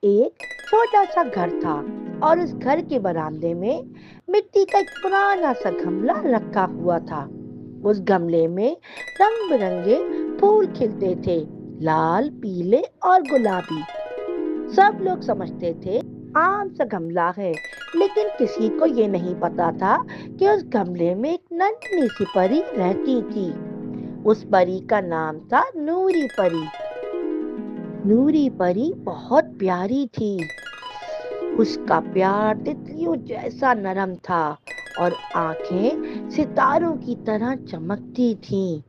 एक छोटा सा घर था और उस घर के बरामदे में मिट्टी का एक पुराना सा गमला रखा हुआ था। उस गमले में रंग बिरंगे फूल खिलते थे, लाल, पीले और गुलाबी। सब लोग समझते थे आम सा गमला है, लेकिन किसी को ये नहीं पता था कि उस गमले में एक नन्ही सी परी रहती थी। उस परी का नाम था नूरी परी। नूरी परी बहुत प्यारी थी। उसका प्यार तितलियों जैसा नरम था और आंखें सितारों की तरह चमकती थीं।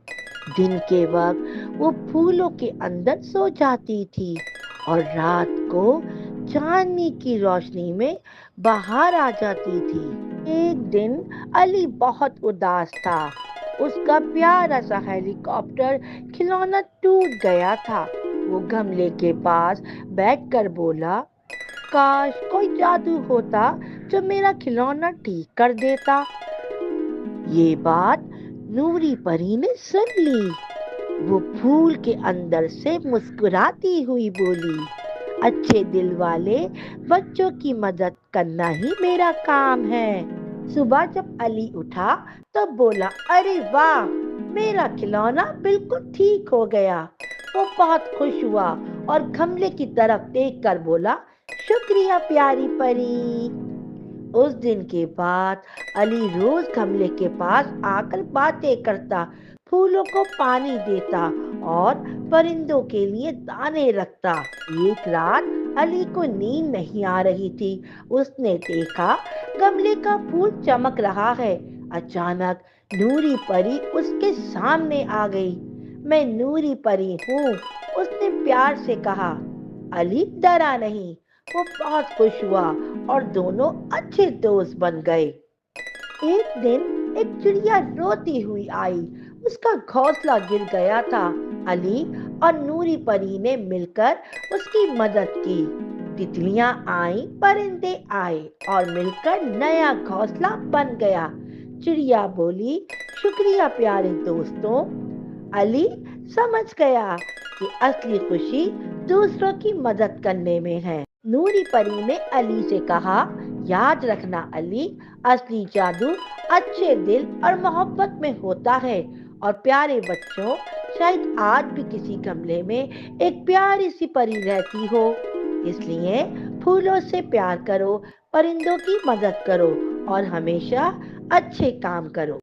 दिन के वक्त वो फूलों के अंदर सो जाती थी और रात को चांदनी की रोशनी में बाहर आ जाती थी। एक दिन अली बहुत उदास था। उसका प्यारा सा हेलीकॉप्टर खिलौना टूट गया था। वो गमले के पास बैठकर बोला, काश कोई जादू होता जो मेरा खिलौना ठीक कर देता। ये बात नूरी परी ने सुन ली। वो फूल के अंदर से मुस्कुराती हुई बोली, अच्छे दिल वाले बच्चों की मदद करना ही मेरा काम है। सुबह जब अली उठा तो बोला, अरे वाह, मेरा खिलौना बिल्कुल ठीक हो गया। वो बहुत खुश हुआ और गमले की तरफ देख कर बोला, शुक्रिया प्यारी परी। उस दिन के बाद अली रोज गमले के पास आकर बातें करता, फूलों को पानी देता और परिंदों के लिए दाने रखता। एक रात अली को नींद नहीं आ रही थी। उसने देखा गमले का फूल चमक रहा है। अचानक नूरी परी उसके सामने आ गई। मैं नूरी परी हूँ, उसने प्यार से कहा। अली डरा नहीं, वो बहुत खुश हुआ और दोनों अच्छे दोस्त बन गए। एक दिन एक चिड़िया रोती हुई आई। उसका घोंसला गिर गया था। अली और नूरी परी ने मिलकर उसकी मदद की। तितलियां आई, परिंदे आए और मिलकर नया घोंसला बन गया। चिड़िया बोली, शुक्रिया प्यारे दोस्तों। अली समझ गया कि असली खुशी दूसरों की मदद करने में है। नूरी परी ने अली से कहा, याद रखना अली, असली जादू अच्छे दिल और मोहब्बत में होता है। और प्यारे बच्चों, शायद आज भी किसी गमले में एक प्यारी सी परी रहती हो। इसलिए फूलों से प्यार करो, परिंदों की मदद करो और हमेशा अच्छे काम करो।